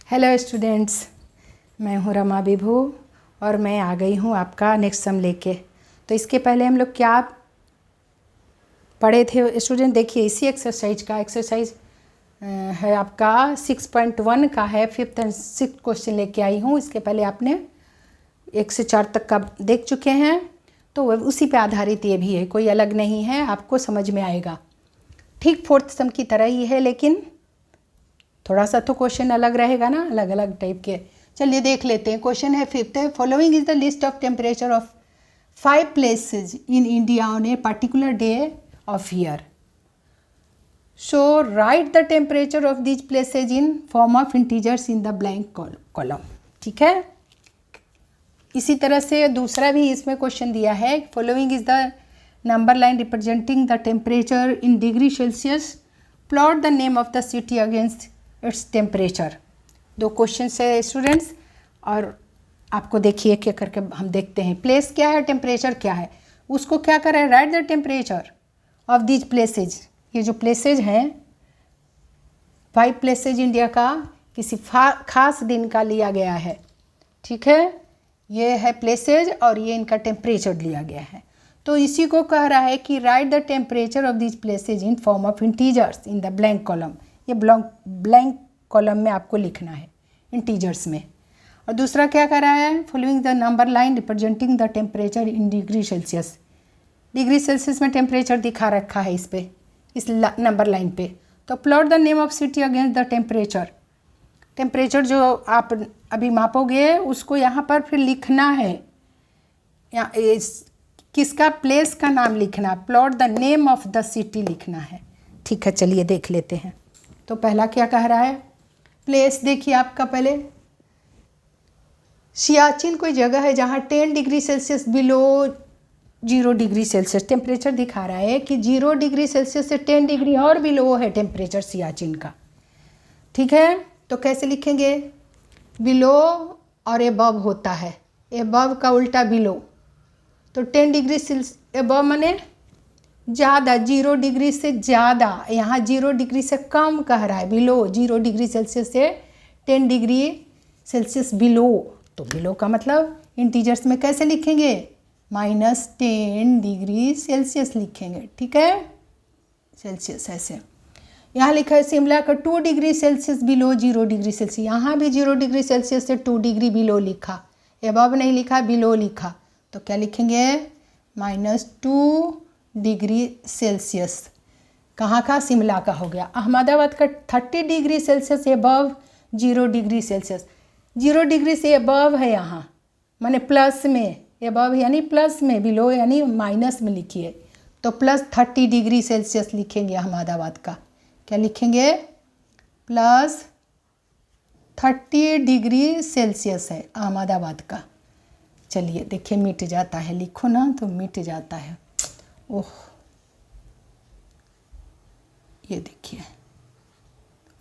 Hello students, मैं हूँ रमा विभू और मैं आ गई हूँ आपका नेक्स्ट सम लेके। तो इसके पहले हम लोग क्या पढ़े थे स्टूडेंट, देखिए इसी एक्सरसाइज का एक्सरसाइज है आपका 6.1 का है, 5th एंड 6th क्वेश्चन लेके आई हूँ। इसके पहले आपने 1 से 4 तक का देख चुके हैं, तो उसी पे आधारित ये भी है, कोई अलग नहीं है, आपको समझ में आएगा। ठीक 4th सम की तरह ही है, लेकिन थोड़ा सा तो क्वेश्चन अलग रहेगा ना, अलग अलग टाइप के। चलिए देख लेते हैं। क्वेश्चन है 5th है, following is the list of temperature of 5 places in India on a particular day of year. So right the temperature of these places in form of integers in the blank column. ठीक है, इसी तरह से दूसरा भी इसमें question दिया है, following is the number line representing the temperature in degree Celsius, plot the name of the city against its temperature. 2 question है स्टूडेंट्स, और आपको देखिए क्या करके हम देखते हैं। प्लेस क्या है, टेम्परेचर क्या है, उसको क्या करें, right the temperature of these places. ये जो प्लेसेज हैं 5 प्लेसेज इंडिया का किसी खास दिन का लिया गया है। ठीक है, ये है प्लेसेज और ये इनका टेम्परेचर लिया गया है। तो इसी को कह रहा है कि right the temperature of these places in form of integers in the blank column. ये ब्लैंक कॉलम में आपको लिखना है इंटीजर्स में। और दूसरा क्या कर रहा है, following the number line representing the temperature in degree Celsius. Degree Celsius में टेम्परेचर दिखा रखा है इस नंबर लाइन पे। तो plot the name of city against the temperature. Temperature जो आप अभी मापोगे उसको यहाँ पर फिर लिखना है, किसका, प्लेस का नाम लिखना, plot the name of the city लिखना है। ठीक है, चलिए देख लेते हैं। तो पहला क्या कह रहा है, प्लेस देखिए आपका पहले, सियाचिन कोई जगह है जहाँ 10 degree Celsius below 0 degree Celsius temperature दिखा रहा है कि 0 डिग्री सेल्सियस से 10 डिग्री और बिलो है टेम्परेचर सियाचिन का। ठीक है, तो कैसे लिखेंगे, बिलो और एबव होता है, एबव का उल्टा बिलो। तो 10 डिग्री सेल्सियस एबव माने ज़्यादा, 0 डिग्री से ज़्यादा, यहाँ 0 डिग्री से कम कह रहा है, बिलो 0 डिग्री सेल्सियस से 10 डिग्री सेल्सियस बिलो। तो बिलो का मतलब इंटीजर्स में कैसे लिखेंगे, -10 डिग्री सेल्सियस लिखेंगे। ठीक है, सेल्सियस ऐसे। यहाँ लिखा है शिमला का 2 degree Celsius below 0 degree Celsius, यहाँ भी 0 डिग्री सेल्सियस से 2 डिग्री बिलो लिखा, एबव नहीं लिखा, बिलो लिखा। तो क्या लिखेंगे, -2 डिग्री सेल्सियस। कहाँ का, शिमला का हो गया। अहमदाबाद का 30 degree Celsius above 0 degree Celsius, 0 degree से एबव है यहाँ, माने प्लस में, एबव यानी प्लस में, बिलो यानी माइनस में लिखिए। तो +30 डिग्री सेल्सियस लिखेंगे अहमदाबाद का। क्या लिखेंगे, +30 डिग्री सेल्सियस है अहमदाबाद का। चलिए देखिए, मिट जाता है, लिखो ना तो मिट जाता है। ओह, ये देखिए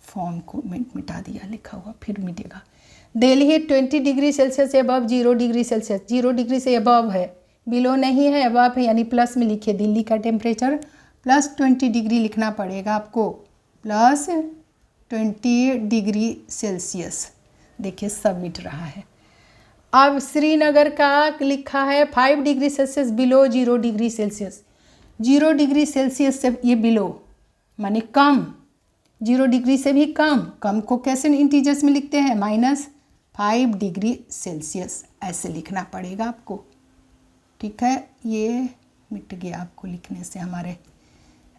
फॉर्म को मिटा दिया, लिखा हुआ फिर मिटेगा। Delhi 20 degree Celsius above 0 degree Celsius, 0 degree से एबव है, बिलो नहीं है, एबव है, यानी प्लस में लिखिए। दिल्ली का टेम्परेचर +20 डिग्री लिखना पड़ेगा आपको, +20 डिग्री सेल्सियस। देखिए सब मिट रहा है। अब श्रीनगर का लिखा है 5 degree Celsius below 0 degree Celsius, 0 degree Celsius से ये बिलो माने कम, 0 डिग्री से भी कम। कम को कैसे इंटीजर्स में लिखते हैं, -5 डिग्री सेल्सियस ऐसे लिखना पड़ेगा आपको। ठीक है, ये मिट गया आपको लिखने से, हमारे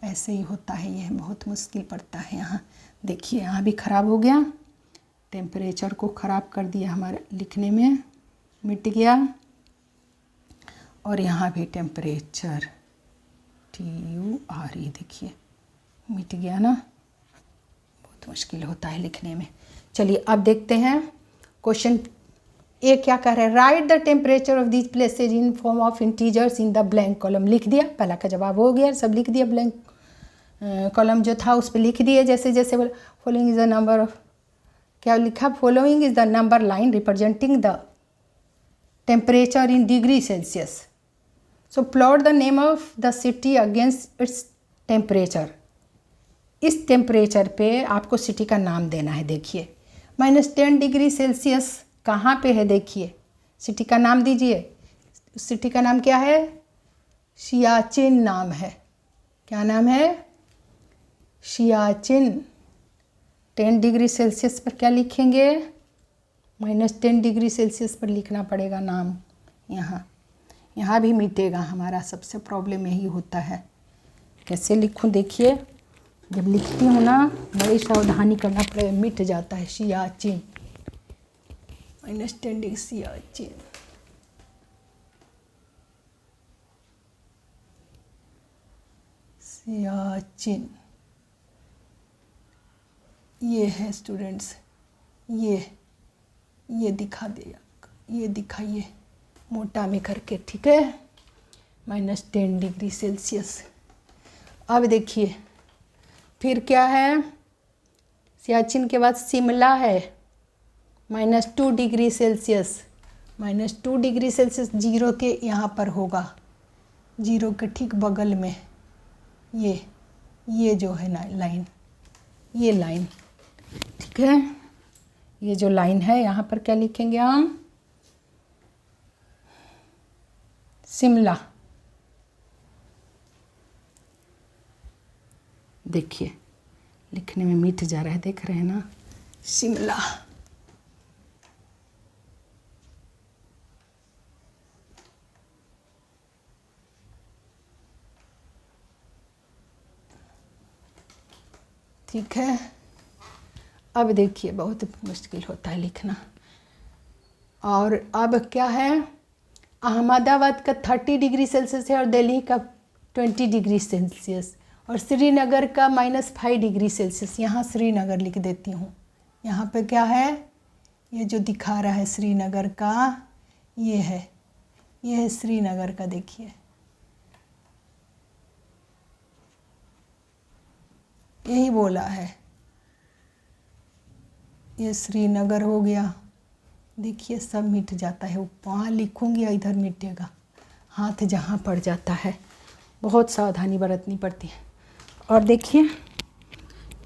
ऐसे ही होता है, ये बहुत मुश्किल पड़ता है। यहाँ देखिए, यहाँ भी ख़राब हो गया, टेम्परेचर को ख़राब कर दिया हमारे लिखने में, मिट गया। और यहाँ भी टेम्परेचर TURE, देखिए मिट गया ना, बहुत मुश्किल होता है लिखने में। चलिए अब देखते हैं क्वेश्चन ए क्या कह रहा है, right the temperature of these places in form of integers in the blank column. लिख दिया, पहला का जवाब हो गया, सब लिख दिया, ब्लैंक कॉलम जो था उस पर लिख दिए जैसे जैसे बोला। Following is the number of, क्या लिखा, following is the number line representing the temperature in degree Celsius. So plot the name of the city against its temperature. इस टेम्परेचर पे आपको सिटी का नाम देना है। देखिए -10 डिग्री सेल्सियस कहाँ पे है देखिए, सिटी का नाम दीजिए। उस सिटी का नाम क्या है? सियाचिन नाम है। क्या नाम है? सियाचिन। 10 डिग्री सेल्सियस पर क्या लिखेंगे? -10 डिग्री सेल्सियस पर लिखना पड़ेगा नाम। यहाँ भी मिटेगा हमारा, सबसे प्रॉब्लम यही होता है। कैसे लिखूं देखिए, जब लिखती हूँ ना बड़ी सावधानी करना पड़ेगा, मिट जाता है। सियाचिन, -10 डिग्री सियाचिन। सियाचिन ये है स्टूडेंट्स, ये दिखा दे, ये दिखाइए मोटा में करके, ठीक है। -10 डिग्री सेल्सियस। अब देखिए फिर क्या है, सियाचिन के बाद शिमला है, -2 degree Celsius. -2 degree Celsius zero के यहाँ पर होगा, जीरो के ठीक बगल में ये जो है ना लाइन, ये लाइन, ठीक है। ये जो लाइन है यहाँ पर क्या लिखेंगे हम? शिमला। देखिए लिखने में मिट जा रहा है, देख रहे हैं ना, शिमला। ठीक है। अब देखिए बहुत मुश्किल होता है लिखना। और अब क्या है, अहमदाबाद का 30 डिग्री सेल्सियस है और दिल्ली का 20 डिग्री सेल्सियस, और श्रीनगर का -5 डिग्री सेल्सियस। यहाँ श्रीनगर लिख देती हूँ। यहाँ पे क्या है, ये जो दिखा रहा है श्रीनगर का, ये है श्रीनगर का। देखिए यही बोला है, ये श्रीनगर हो गया। देखिए सब मिट जाता है, वहाँ लिखूँगी इधर मिटेगा, हाथ जहाँ पड़ जाता है। बहुत सावधानी बरतनी पड़ती है। और देखिए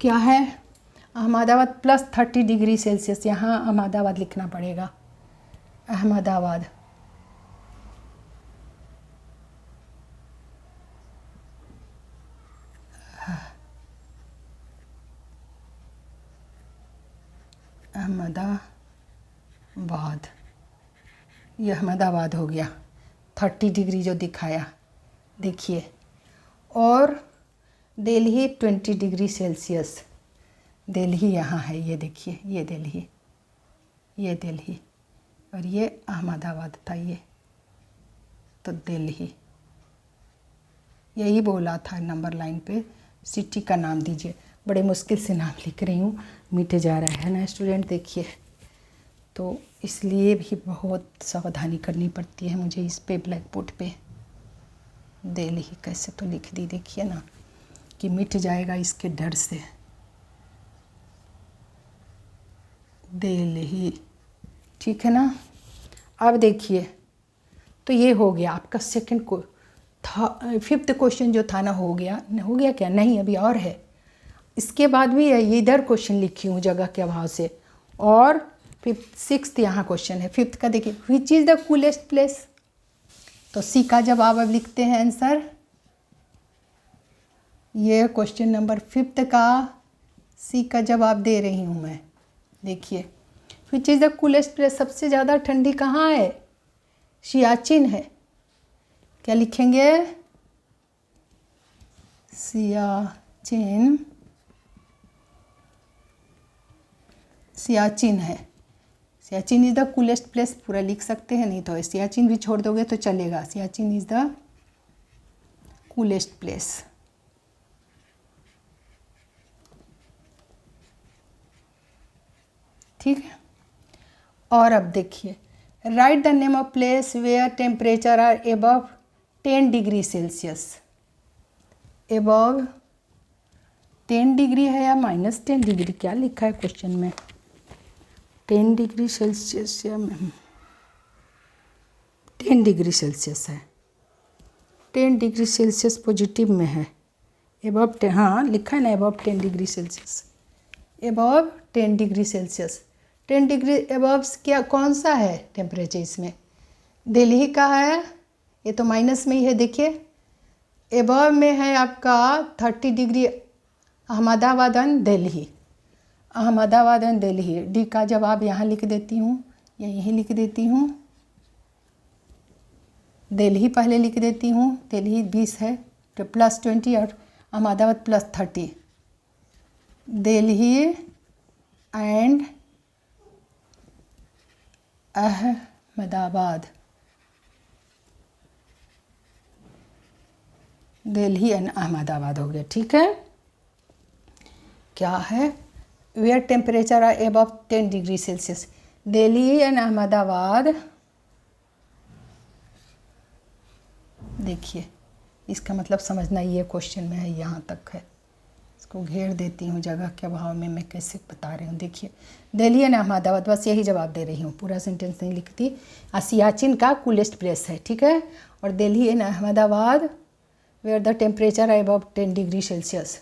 क्या है, अहमदाबाद +30 डिग्री सेल्सियस। यहाँ अहमदाबाद लिखना पड़ेगा, अहमदाबाद। अहमदाबाद, ये अहमदाबाद हो गया, 30 डिग्री जो दिखाया देखिए। और दिल्ली 20 डिग्री सेल्सियस। दिल्ली यहाँ है, ये देखिए, ये दिल्ली और ये अहमदाबाद था। ये तो दिल्ली, यही बोला था नंबर लाइन पे। सिटी का नाम दीजिए। बड़े मुश्किल से नाम लिख रही हूँ, मिट जा रहा है ना स्टूडेंट, देखिए। तो इसलिए भी बहुत सावधानी करनी पड़ती है मुझे इस पे, ब्लैक बोर्ड पे। दिल्ली कैसे तो लिख दी, देखिए ना कि मिट जाएगा इसके डर से। दिल्ली, ठीक है ना। अब देखिए तो ये हो गया आपका सेकंड को था। 5th क्वेश्चन जो था ना, हो गया क्या? नहीं, अभी और है। इसके बाद भी है, ये इधर क्वेश्चन लिखी हूँ जगह के अभाव से। और 6th यहाँ क्वेश्चन है। 5th का देखिए, which is the coolest place. तो सी का जवाब अब लिखते हैं आंसर। ये क्वेश्चन नंबर 5th का सी का जवाब दे रही हूँ मैं। देखिए, which is the coolest place, सबसे ज़्यादा ठंडी कहाँ है? सियाचिन है। क्या लिखेंगे? सियाचिन, सियाचिन है। Siachen is the coolest place पूरा लिख सकते हैं, नहीं तो सियाचिन भी छोड़ दोगे तो चलेगा। Siachen is the coolest place. ठीक है। और अब देखिए, right the name of place where temperature are above 10 degree Celsius. Above 10 degree है या -10 डिग्री, क्या लिखा है क्वेश्चन में? 10 डिग्री सेल्सियस या 10 डिग्री सेल्सियस है। 10 डिग्री सेल्सियस पॉजिटिव में है। एबव 10, हाँ लिखा है ना, above 10 degree Celsius. Above 10 degree Celsius 10 degree above क्या कौन सा है टेम्परेचर इसमें? दिल्ली का है, ये तो माइनस में ही है। देखिए अबव में है आपका 30 degree Ahmedabad and Delhi, Ahmedabad and Delhi. D का जवाब यहाँ लिख देती हूँ या यहीं लिख देती हूँ। दिल्ली पहले लिख देती हूँ, दिल्ली 20 है तो +20 और अहमदाबाद +30। दिल्ली एंड अहमदाबाद, दिल्ली एंड अहमदाबाद हो गया। ठीक है, क्या है? Where temperature are above 10 degree Celsius. Delhi and Ahmedabad, देखिए इसका मतलब समझना ये क्वेश्चन में है, यहाँ तक है। इसको घेर देती हूँ जगह के अभाव में, मैं कैसे बता रही हूँ। देखिए दिल्ली एंड अहमदाबाद, बस यही जवाब दे रही हूँ, पूरा सेंटेंस नहीं लिखती। सियाचिन का कूलेस्ट प्लेस है, ठीक है। और Delhi and Ahmedabad where the temperature है above 10 degree Celsius.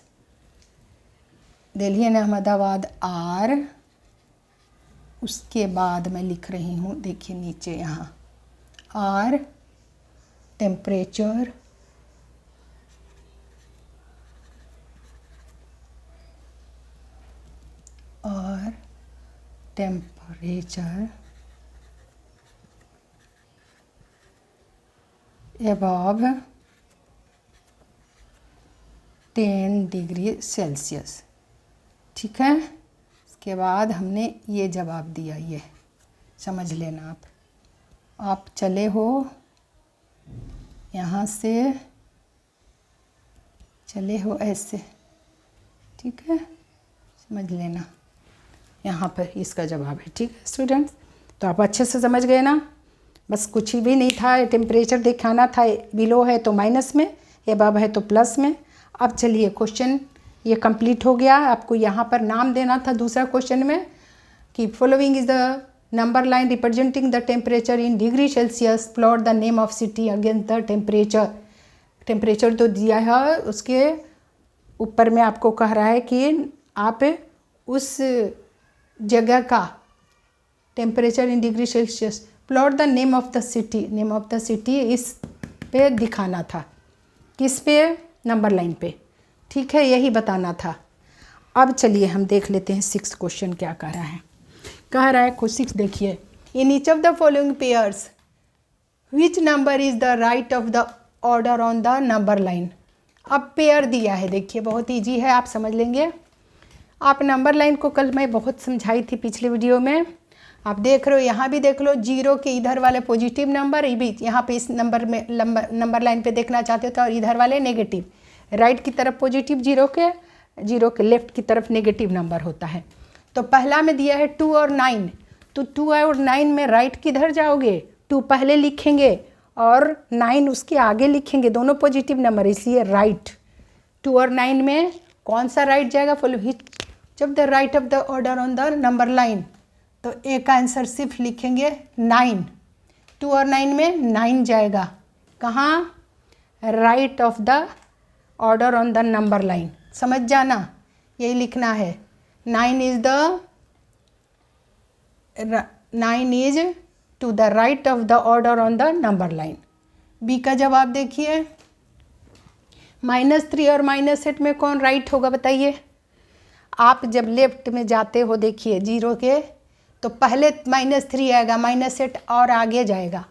Delhi and Ahmedabad are, उसके बाद मैं लिख रही हूँ, देखिए नीचे यहाँ आर टेम्परेचर और टेम्परेचर अबव 10 डिग्री सेल्सियस, ठीक है। इसके बाद हमने ये जवाब दिया, ये समझ लेना आप चले हो यहाँ से, चले हो ऐसे, ठीक है, समझ लेना। यहाँ पर इसका जवाब है, ठीक है स्टूडेंट्स। तो आप अच्छे से समझ गए ना, बस कुछ भी नहीं था, टेम्परेचर दिखाना था, बिलो है तो माइनस में, अबव है तो प्लस में। अब चलिए क्वेश्चन ये कंप्लीट हो गया। आपको यहाँ पर नाम देना था दूसरा क्वेश्चन में कि following is the number line representing the temperature in degree Celsius, plot the name of city against the temperature. Temperature तो दिया है, उसके ऊपर में आपको कह रहा है कि आप उस जगह का temperature in degree Celsius, plot the name of the city, name of the city इस पे दिखाना था, किस पे? नंबर लाइन पे, ठीक है, यही बताना था। अब चलिए हम देख लेते हैं 6 क्वेश्चन क्या कह रहा है। कह रहा है 6, देखिए, in each of the following pairs which number is the right of the order on the number line. अब पेयर दिया है, देखिए बहुत ईजी है, आप समझ लेंगे। आप नंबर लाइन को कल मैं बहुत समझाई थी पिछले वीडियो में, आप देख रहे हो, यहाँ भी देख लो, जीरो के इधर वाले पॉजिटिव नंबर, ये भी यहाँ पे इस नंबर में नंबर लाइन पे देखना चाहते हो तो, और इधर वाले नेगेटिव, राइट की तरफ पॉजिटिव जीरो के लेफ्ट की तरफ नेगेटिव नंबर होता है। तो पहला में दिया है 2 और 9, तो 2 और 9 में राइट किधर जाओगे? 2 पहले लिखेंगे और 9 उसके आगे लिखेंगे, दोनों पॉजिटिव नंबर, इसलिए राइट। 2 और 9 में कौन सा राइट जाएगा? फॉलो जब the right of the order on the number line, तो ए का आंसर सिर्फ लिखेंगे 9। 2 और 9 में 9 जाएगा, कहाँ? Right of the order on the number line, समझ जाना, यही लिखना है। 9 is to the right of the order on the number line. B का जवाब देखिए, -3 और -8 में कौन राइट होगा बताइए? आप जब लेफ्ट में जाते हो, देखिए जीरो के, तो पहले -3 आएगा, -8 और आगे जाएगा,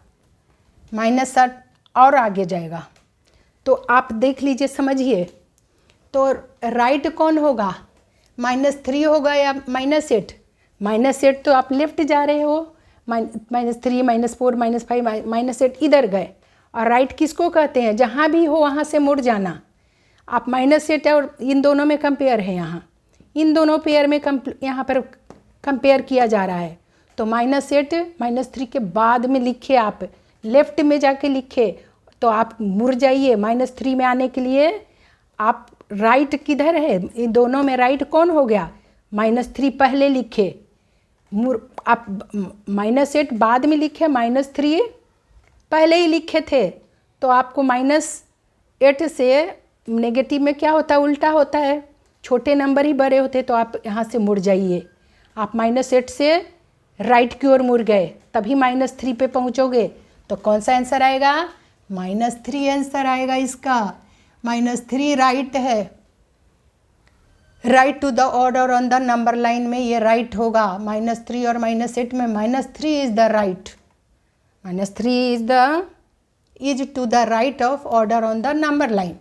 -8 और आगे जाएगा। तो आप देख लीजिए, समझिए, तो राइट कौन होगा? -3 होगा या -8? -8 तो आप लेफ्ट जा रहे हो, -3, -4, -5, -8 इधर गए। और राइट किसको कहते हैं? जहाँ भी हो वहाँ से मुड़ जाना। आप -8 और इन दोनों में कंपेयर है, यहाँ इन दोनों पेयर में यहाँ पर कंपेयर किया जा रहा है। तो -8 -3 के बाद में लिखे, आप लेफ्ट में जाके लिखे, तो आप मुड़ जाइए। -3 में आने के लिए आप राइट किधर है? इन दोनों में राइट कौन हो गया? -3 पहले लिखे, आप -8 बाद में लिखे, -3 पहले ही लिखे थे, तो आपको -8 से नेगेटिव में क्या होता है? उल्टा होता है, छोटे नंबर ही बड़े होते, तो आप यहाँ से मुड़ जाइए। आप -8 से राइट की ओर मुड़ गए तभी -3 पे पहुंचोगे, तो कौन सा आंसर आएगा? -3 आंसर आएगा इसका। -3 राइट है, right to the order on the number line में ये राइट होगा। -3 और -8 में -3 is the right, -3 is to the right of order on the number line.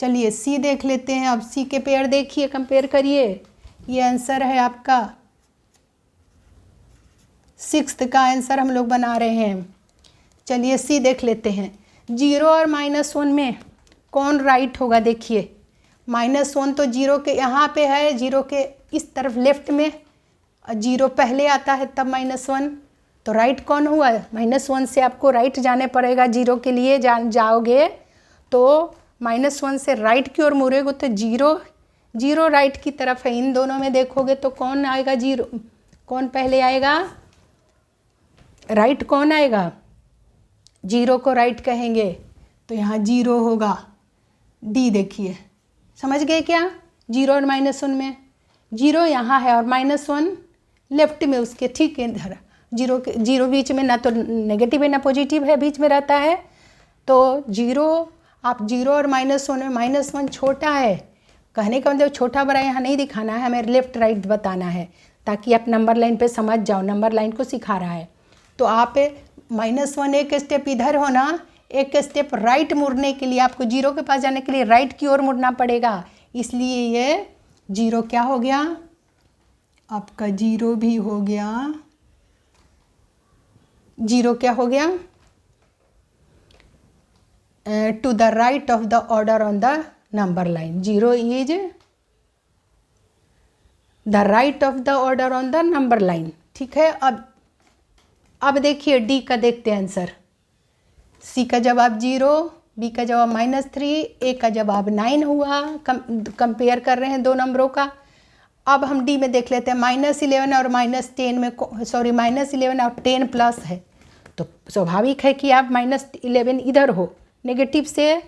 चलिए सी देख लेते हैं। अब सी के पेयर देखिए, कंपेयर करिए। ये आंसर है आपका 6th का आंसर हम लोग बना रहे हैं। चलिए सी देख लेते हैं। 0 और -1 में कौन राइट होगा? देखिए -1 तो 0 के यहाँ पे है, 0 के इस तरफ लेफ्ट में, 0 पहले आता है तब -1, तो राइट कौन हुआ? -1 से आपको राइट जाने पड़ेगा। 0 के लिए जाओगे तो -1 से राइट की ओर मुड़ेगे तो 0 राइट की तरफ है। इन दोनों में देखोगे तो कौन आएगा? 0 कौन पहले आएगा? राइट कौन आएगा? 0 को राइट कहेंगे तो यहाँ 0 होगा। डी देखिए, समझ गए क्या? 0 और -1 में 0 यहाँ है और -1 लेफ्ट में उसके ठीक है इधर। 0 बीच में ना तो नेगेटिव है ना पॉजिटिव है, बीच में रहता है। तो 0 आप 0 और -1 में -1 छोटा है, कहने का मतलब छोटा बड़ा यहाँ नहीं दिखाना है, हमें लेफ्ट राइट बताना है ताकि आप नंबर लाइन पे समझ जाओ। नंबर लाइन को सिखा रहा है। तो आप -1 एक स्टेप इधर हो ना, एक स्टेप राइट मुड़ने के लिए आपको 0 के पास जाने के लिए राइट की ओर मुड़ना पड़ेगा। इसलिए ये 0 क्या हो गया? आपका 0 भी हो गया। 0 क्या हो गया? To the right of the order on the number line. 0 is the right of the order on the number line. ठीक है। अब देखिए डी का देखते हैं आंसर। सी का जवाब 0, बी का जवाब -3, ए का जवाब 9 हुआ। कंपेयर कर रहे हैं दो नंबरों का। अब हम डी में देख लेते हैं। -11 और -10 में -11 और 10 प्लस है, तो स्वाभाविक है कि आप -11 इधर हो, नेगेटिव से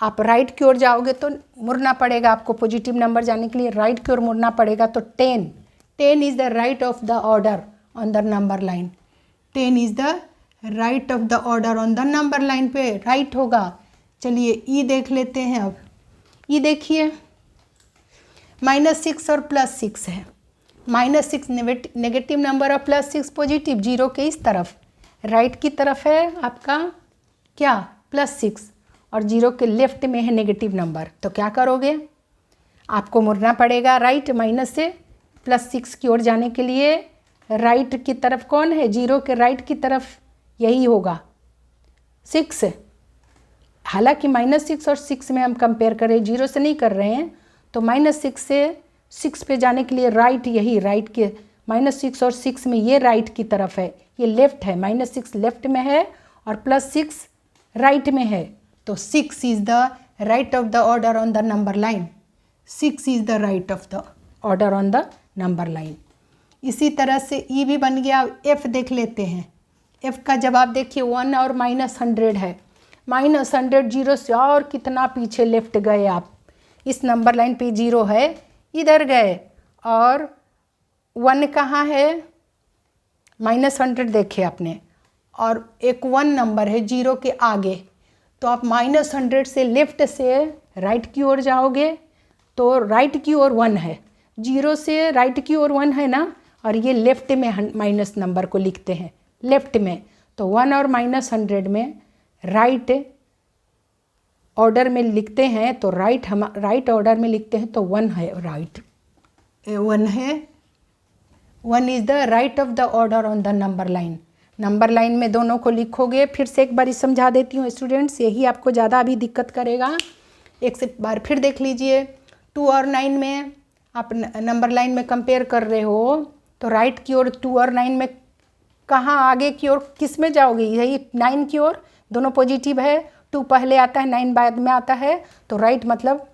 आप राइट की ओर जाओगे तो मुड़ना पड़ेगा आपको। पॉजिटिव नंबर जाने के लिए राइट की ओर मुड़ना पड़ेगा। तो 10 is the right of the order on the number line. 10 is the right of the order on the number line पे राइट होगा। चलिए ई देख लेते हैं। अब ई देखिए, -6 और +6 है। -6 नेगेटिव नंबर और +6 पॉजिटिव। 0 के इस तरफ राइट की तरफ है आपका क्या? +6 और 0 के लेफ्ट में है नेगेटिव नंबर। तो क्या करोगे? आपको मुड़ना पड़ेगा राइट। माइनस से +6 की ओर जाने के लिए राइट की तरफ कौन है? 0 के राइट की तरफ यही होगा 6। हालांकि -6 और 6 में हम कंपेयर कर रहे हैं, 0 से नहीं कर रहे हैं। तो -6 से 6 पे जाने के लिए राइट, यही राइट के -6 और 6 में ये राइट की तरफ है, ये लेफ्ट है। -6 लेफ्ट में है और +6 राइट में है। तो 6 is the right of the order on the number line. 6 is the right of the order on the number line. इसी तरह से ई भी बन गया। एफ देख लेते हैं। एफ का जवाब देखिए 1 और -100 है। -100 0 से और कितना पीछे लेफ्ट गए आप। इस नंबर लाइन पे 0 है, इधर गए। और 1 कहाँ है? -100 देखे आपने, और एक 1 नंबर है 0 के आगे। तो आप -100 से लेफ्ट से राइट की ओर जाओगे तो राइट की ओर 1 है। 0 से राइट की ओर 1 है ना, और ये लेफ्ट में माइनस नंबर को लिखते हैं लेफ्ट में। तो 1 और -100 में राइट ऑर्डर में लिखते हैं तो राइट ऑर्डर में लिखते हैं तो 1 है राइट। 1 है। 1 is the right of the order on the number line. Number line में दोनों को लिखोगे। फिर से एक बार समझा देती हूँ स्टूडेंट्स, यही आपको ज़्यादा अभी दिक्कत करेगा। एक से बार फिर देख लीजिए। 2 और 9 में आप नंबर लाइन में कंपेयर कर रहे हो तो राइट की ओर 2 और 9 में कहाँ आगे की ओर किस में जाओगे? यही 9 की ओर। दोनों पॉजिटिव है। 2 पहले आता है, 9 बाद में आता है। तो राइट मतलब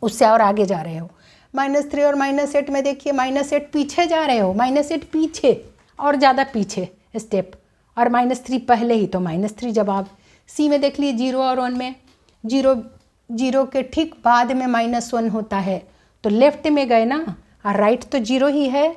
उससे और आगे जा रहे हो। -3 और -8 में देखिए, -8 पीछे जा रहे हो। -8 पीछे और ज़्यादा पीछे स्टेप, और -3 पहले ही, तो -3 जवाब। सी में देख लीजिए 0 और 1 में 0 के ठीक बाद में -1 होता है, तो लेफ्ट में गए ना, और राइट तो 0 ही है।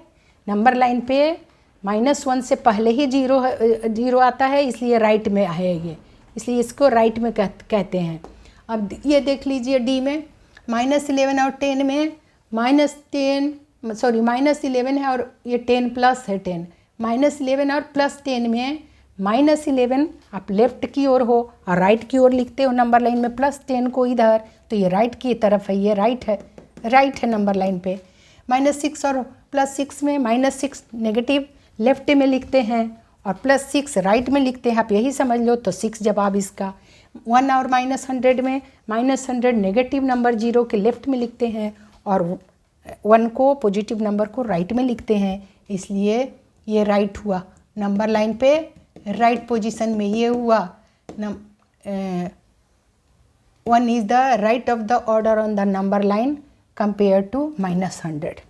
नंबर लाइन पे -1 से पहले ही जीरो आता है, इसलिए राइट में है ये, इसलिए इसको राइट में कहते हैं। अब ये देख लीजिए डी में -11 और 10 में -11 है और ये 10 प्लस है 10, -11 और +10 में -11 आप लेफ्ट की ओर हो और राइट की ओर लिखते हो नंबर लाइन में, +10 को इधर, तो ये राइट की तरफ है, ये राइट है नंबर लाइन पे। -6 और +6 में -6 नेगेटिव लेफ्ट में लिखते हैं और +6 राइट में लिखते हैं, आप यही समझ लो, तो 6 जवाब इसका। 1 और -100 में -100 नेगेटिव नंबर 0 के लेफ्ट में लिखते हैं और 1 को पॉजिटिव नंबर को राइट में लिखते हैं, इसलिए ये राइट हुआ नंबर लाइन पे, राइट पोजीशन में ये हुआ। 1 is the right of the order on the number line compare to -100।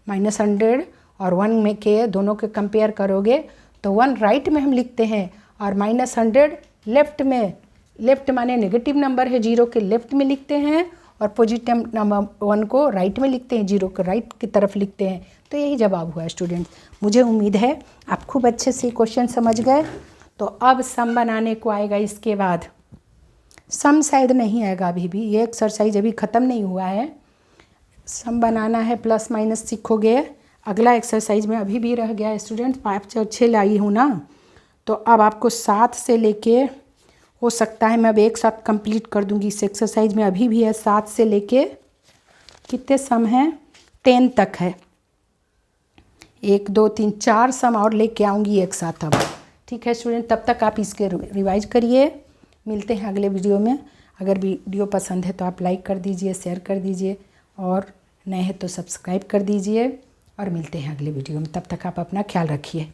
-100 और 1 में के दोनों के कंपेयर करोगे तो 1 राइट में हम लिखते हैं और -100 लेफ्ट में, लेफ्ट माने नेगेटिव नंबर है 0 के लेफ्ट में लिखते हैं और पॉजिटिव नंबर 1 को राइट में लिखते हैं, 0 को राइट की तरफ लिखते हैं। तो यही जवाब हुआ स्टूडेंट्स। मुझे उम्मीद है आप खूब अच्छे से क्वेश्चन समझ गए। तो अब सम बनाने को आएगा, इसके बाद सम शायद नहीं आएगा अभी भी, ये एक्सरसाइज अभी ख़त्म नहीं हुआ है। सम बनाना है, प्लस माइनस सीखोगे। अगला एक्सरसाइज में अभी भी रह गया स्टूडेंट, 5 और 6 लाई हूँ ना, तो अब आपको 7 से लेके, हो सकता है मैं अब एक साथ कंप्लीट कर दूंगी इस एक्सरसाइज में। अभी भी है 7 से लेके कितने सम हैं, 10 तक है। 1 2 3 4 सम और लेके आऊँगी एक साथ अब। ठीक है स्टूडेंट, तब तक आप इसके रिवाइज करिए। मिलते हैं अगले वीडियो में। अगर वीडियो पसंद है तो आप लाइक कर दीजिए, शेयर कर दीजिए और नए हैं तो सब्सक्राइब कर दीजिए और मिलते हैं अगले वीडियो में। तब तक आप अपना ख्याल रखिए।